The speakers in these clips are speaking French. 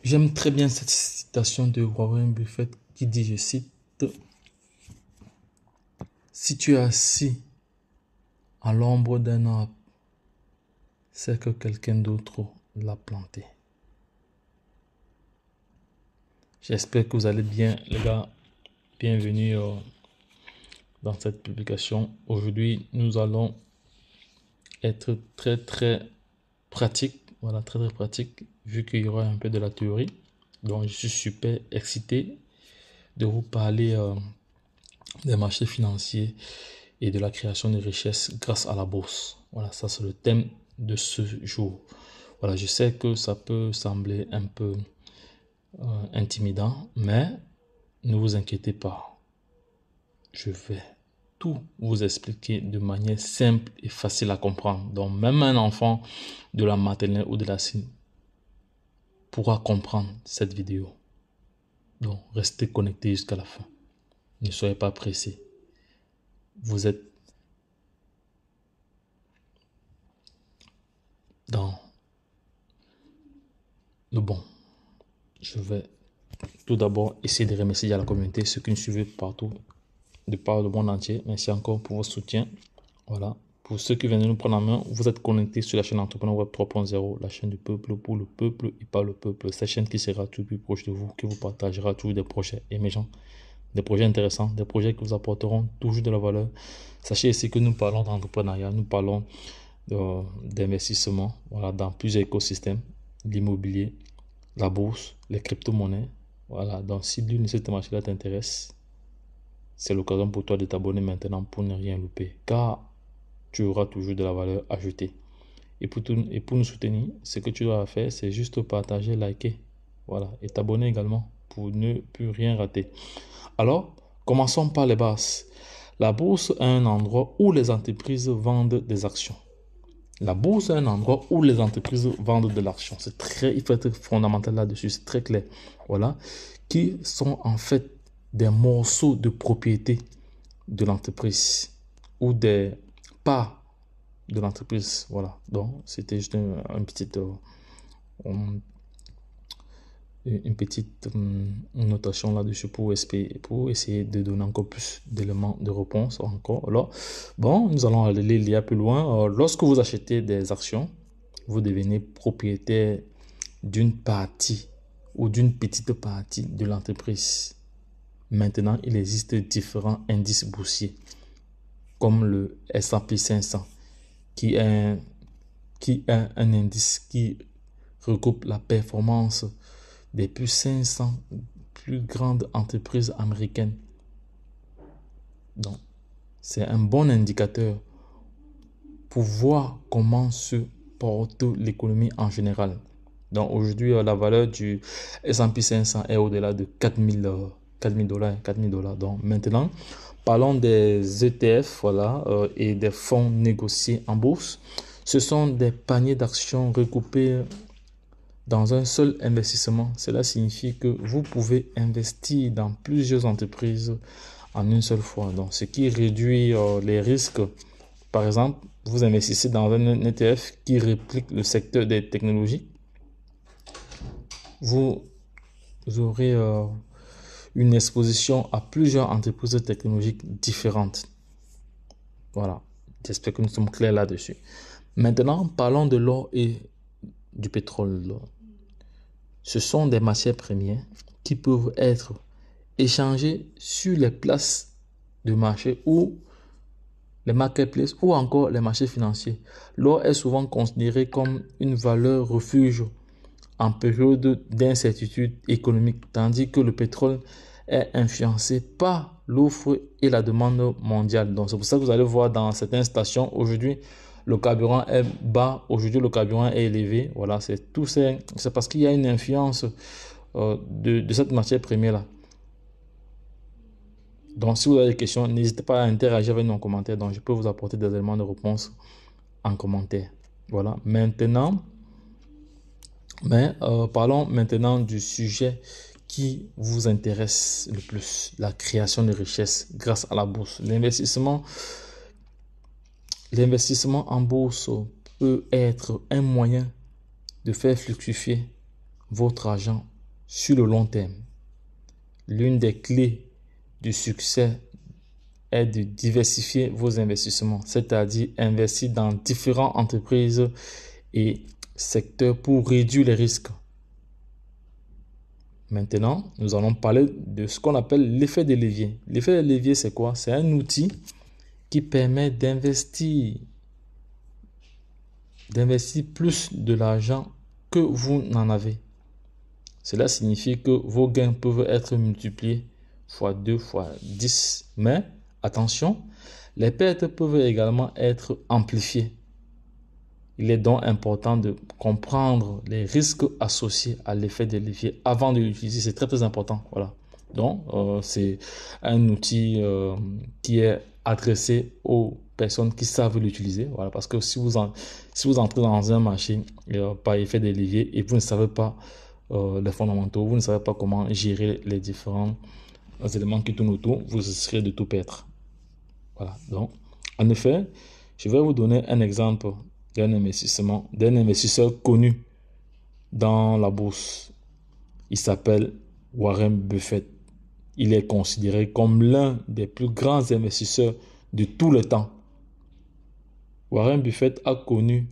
J'aime très bien cette citation de Warren Buffett qui dit, je cite, si tu es assis à l'ombre d'un arbre, c'est que quelqu'un d'autre l'a planté. J'espère que vous allez bien, les gars. Bienvenue dans cette publication. Aujourd'hui, nous allons être très pratique. Voilà, très pratique, vu qu'il y aura un peu de la théorie. Donc, je suis super excité de vous parler des marchés financiers et de la création de richesses grâce à la bourse. Voilà, ça c'est le thème de ce jour. Voilà, je sais que ça peut sembler un peu intimidant, mais ne vous inquiétez pas. Je vais tout vous expliquer de manière simple et facile à comprendre. Donc même un enfant de la maternelle ou de la sixième pourra comprendre cette vidéo. Donc restez connectés jusqu'à la fin. Ne soyez pas pressés. Vous êtes dans le bon. Je vais tout d'abord essayer de remercier à la communauté, ceux qui nous suivent partout, de par le monde entier. Merci encore pour votre soutien. Voilà. Pour ceux qui viennent de nous prendre en main, vous êtes connectés sur la chaîne Entrepreneur Web 3.0, la chaîne du peuple pour le peuple et par le peuple. Cette chaîne qui sera tout plus proche de vous, qui vous partagera toujours des projets émergents, des projets intéressants, des projets qui vous apporteront toujours de la valeur. Sachez ici que nous parlons d'entrepreneuriat, nous parlons d'investissement, voilà, dans plusieurs écosystèmes, l'immobilier, la bourse, les crypto-monnaies. Voilà, donc si l'une de ces thématiques-là t'intéresse, c'est l'occasion pour toi de t'abonner maintenant pour ne rien louper, car tu auras toujours de la valeur ajoutée. Et pour nous soutenir, ce que tu dois faire, c'est juste partager, liker, voilà, et t'abonner également pour ne plus rien rater. Alors, commençons par les bases. La bourse est un endroit où les entreprises vendent des actions. La bourse est un endroit où les entreprises vendent de l'argent. Il faut être fondamental là-dessus, c'est très clair. Voilà, qui sont en fait des morceaux de propriété de l'entreprise ou des parts de l'entreprise. Voilà, donc c'était juste une petite notation là-dessus pour essayer de donner encore plus d'éléments de réponse encore. Alors, bon, nous allons aller lire plus loin. Lorsque vous achetez des actions, vous devenez propriétaire d'une partie ou d'une petite partie de l'entreprise. Maintenant, il existe différents indices boursiers, comme le S&P 500, qui est un indice qui regroupe la performance des plus 500 plus grandes entreprises américaines. Donc, c'est un bon indicateur pour voir comment se porte l'économie en général. Donc, aujourd'hui, la valeur du S&P 500 est au-delà de 4000 $. Donc, maintenant, parlons des ETF, voilà, et des fonds négociés en bourse. Ce sont des paniers d'actions recoupés dans un seul investissement. Cela signifie que vous pouvez investir dans plusieurs entreprises en une seule fois. Donc, ce qui réduit les risques. Par exemple, vous investissez dans un ETF qui réplique le secteur des technologies. Vous aurez une exposition à plusieurs entreprises technologiques différentes. Voilà, j'espère que nous sommes clairs là-dessus. Maintenant, parlons de l'or et du pétrole. Ce sont des matières premières qui peuvent être échangées sur les places de marché ou les marketplaces ou encore les marchés financiers. L'or est souvent considéré comme une valeur refuge en période d'incertitude économique, tandis que le pétrole est influencé par l'offre et la demande mondiale. Donc c'est pour ça que vous allez voir dans certaines stations aujourd'hui, le carburant est bas, aujourd'hui le carburant est élevé. Voilà, c'est parce qu'il y a une influence de cette matière première là. Donc si vous avez des questions, n'hésitez pas à interagir avec nous en commentaire. Donc je peux vous apporter des éléments de réponse en commentaire. Voilà, parlons maintenant du sujet qui vous intéresse le plus, la création de richesses grâce à la bourse. L'investissement en bourse peut être un moyen de faire fluctuer votre argent sur le long terme. L'une des clés du succès est de diversifier vos investissements, c'est-à-dire investir dans différentes entreprises et secteurs pour réduire les risques. Maintenant, nous allons parler de ce qu'on appelle l'effet de levier. L'effet de levier, c'est quoi? C'est un outil qui permet d'investir plus de l'argent que vous n'en avez. Cela signifie que vos gains peuvent être multipliés fois 2, fois 10. Mais attention, les pertes peuvent également être amplifiées. Il est donc important de comprendre les risques associés à l'effet de levier avant de l'utiliser. C'est très très important. Voilà. Donc, c'est un outil qui est adressé aux personnes qui savent l'utiliser. Voilà. Parce que si vous entrez dans un marché par effet de levier et vous ne savez pas les fondamentaux, vous ne savez pas comment gérer les différents éléments qui tournent autour, vous risquez de tout perdre. Voilà. Donc, en effet, je vais vous donner un exemple d'un investisseur connu dans la bourse. Il s'appelle Warren Buffett. Il est considéré comme l'un des plus grands investisseurs de tout le temps. Warren Buffett est connu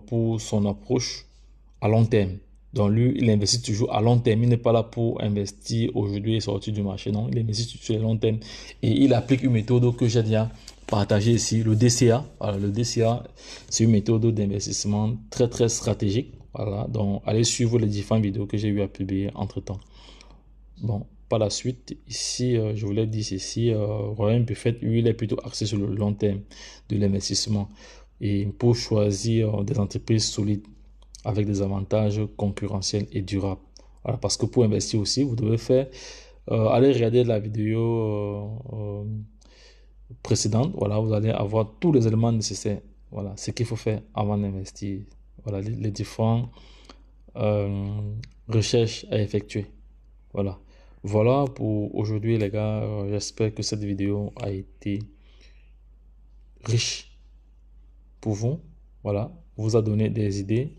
pour son approche à long terme. Donc lui, il investit toujours à long terme. Il n'est pas là pour investir aujourd'hui et sortir du marché. Non, il investit sur le long terme. Et il applique une méthode que j'ai déjà partagée ici, le DCA. Voilà, le DCA, c'est une méthode d'investissement très très stratégique. Voilà, donc allez suivre les différentes vidéos que j'ai eu à publier entre temps. Bon, par la suite, ici, je vous l'ai dit ici, Warren Buffett, lui, il est plutôt axé sur le long terme de l'investissement. Et pour choisir des entreprises solides avec des avantages concurrentiels et durables. Voilà, parce que pour investir aussi, vous devez aller regarder la vidéo précédente. Voilà, vous allez avoir tous les éléments nécessaires. Voilà, ce qu'il faut faire avant d'investir. Voilà, les différentes recherches à effectuer. Voilà. Voilà pour aujourd'hui, les gars. J'espère que cette vidéo a été riche pour vous. Voilà, vous a donné des idées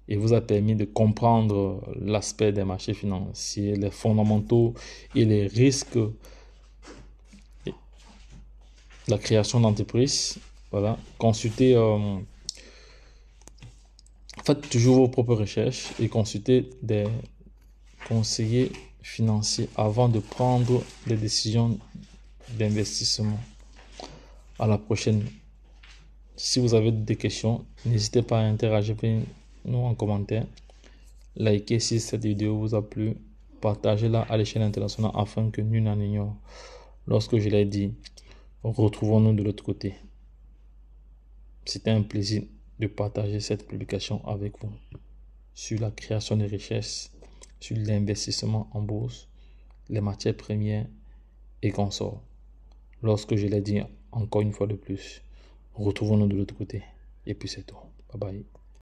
et vous a permis de comprendre l'aspect des marchés financiers, les fondamentaux et les risques de la création d'entreprises. Voilà, consultez, faites toujours vos propres recherches et consultez des conseillers financiers avant de prendre des décisions d'investissement. À la prochaine. Si vous avez des questions, n'hésitez pas à interagir avec nous en commentaire. Likez si cette vidéo vous a plu. Partagez-la à l'échelle internationale afin que nul n'en ignore. Lorsque je l'ai dit, retrouvons-nous de l'autre côté. C'était un plaisir de partager cette publication avec vous sur la création de richesses, sur l'investissement en bourse, les matières premières et consorts. Lorsque je l'ai dit encore une fois de plus, retrouvons-nous de l'autre côté. Et puis c'est tout. Bye bye.